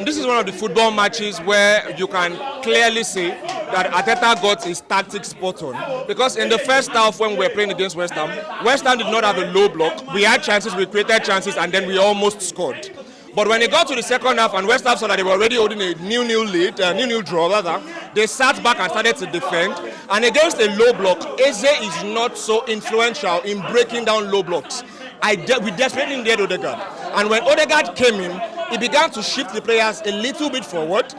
This is one of the football matches where you can clearly see that Arteta got his tactics spot on. Because in the first half when we were playing against West Ham did not have a low block. We had chances, we created chances, and then we almost scored. But when it got to the second half and West Ham saw that they were already holding a nil-nil lead, nil-nil draw rather, they sat back and started to defend. And against a low block, Eze is not so influential in breaking down low blocks. We desperately needed Odegaard. And when Odegaard came in, he began to shift the players a little bit forward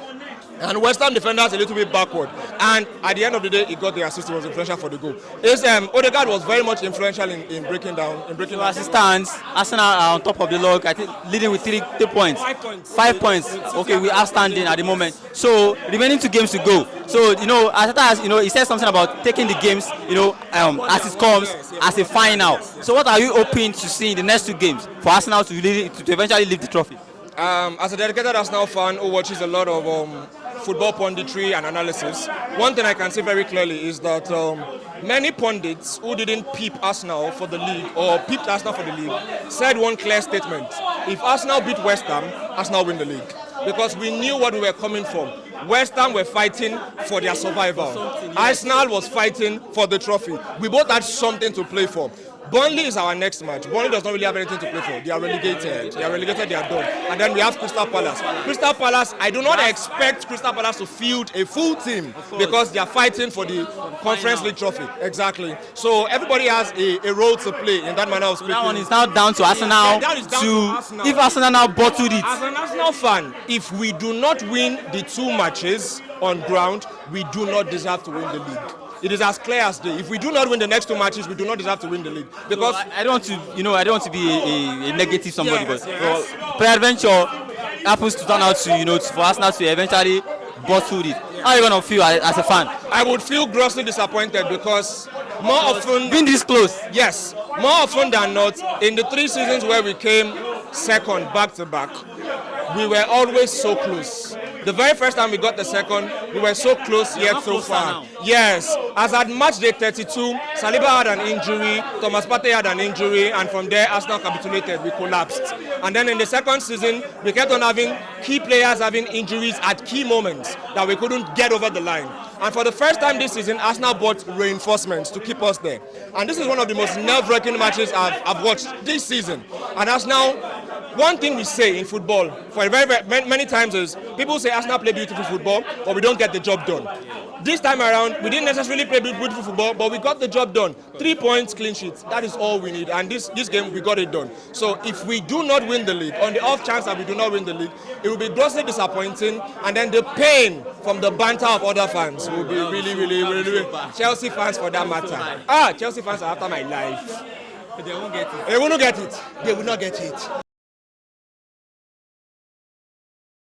and West Ham defenders a little bit backward. And at the end of the day, he got the assist. He was influential for the goal. Odegaard was very much influential in breaking down. So as it stands, Arsenal are on top of the log, I think leading with 3 points. 5 points. 5 points. Okay, we are standing at the moment. So remaining 2 games to go. So Arteta has, he said something about taking the games, as it comes, as a final. So what are you hoping to see in the next 2 games for Arsenal to eventually lift the trophy? As a dedicated Arsenal fan who watches a lot of football punditry and analysis, one thing I can say very clearly is that many pundits who didn't peep Arsenal for the league or peeped Arsenal for the league said one clear statement: if Arsenal beat West Ham, Arsenal win the league. Because we knew what we were coming from. West Ham were fighting for their survival. Arsenal was fighting for the trophy. We both had something to play for. Burnley is our next match. Burnley does not really have anything to play for. They are relegated. They are done. And then we have Crystal Palace. Crystal Palace, I do not expect Crystal Palace to field a full team because they are fighting for the Conference League trophy. Exactly. So everybody has a role to play in that manner of speaking. That one is now down to Arsenal. If Arsenal now bottled it. As an Arsenal fan, if we do not win the 2 matches on ground, we do not deserve to win the league. It is as clear as day. If we do not win the next 2 matches, we do not deserve to win the league. Because I don't want to be a negative somebody, but peradventure happens to turn out to for Arsenal to eventually bottle it. How are you gonna feel as a fan? I would feel grossly disappointed because more often being this close. Yes, more often than not, in the 3 seasons where we came second back to back, we were always so close. The very first time we got the second, we were so close yet so far. Yes, as at match day 32, Saliba had an injury, Thomas Partey had an injury, and from there Arsenal capitulated, we collapsed. And then in the second season, we kept on having key players having injuries at key moments that we couldn't get over the line. And for the first time this season, Arsenal bought reinforcements to keep us there. And this is one of the most nerve-wracking matches I've watched this season. And Arsenal, one thing we say in football for many times is people say Arsenal play beautiful football, but we don't get the job done. This time around, we didn't necessarily play beautiful football, but we got the job done. 3 points, clean sheets. That is all we need. And this game, we got it done. So if we do not win the league, on the off chance that we do not win the league, it will be grossly disappointing. And then the pain from the banter of other fans will be really Chelsea fans for that matter. Chelsea fans are after my life. They won't get it. They will not get it. They will not get it.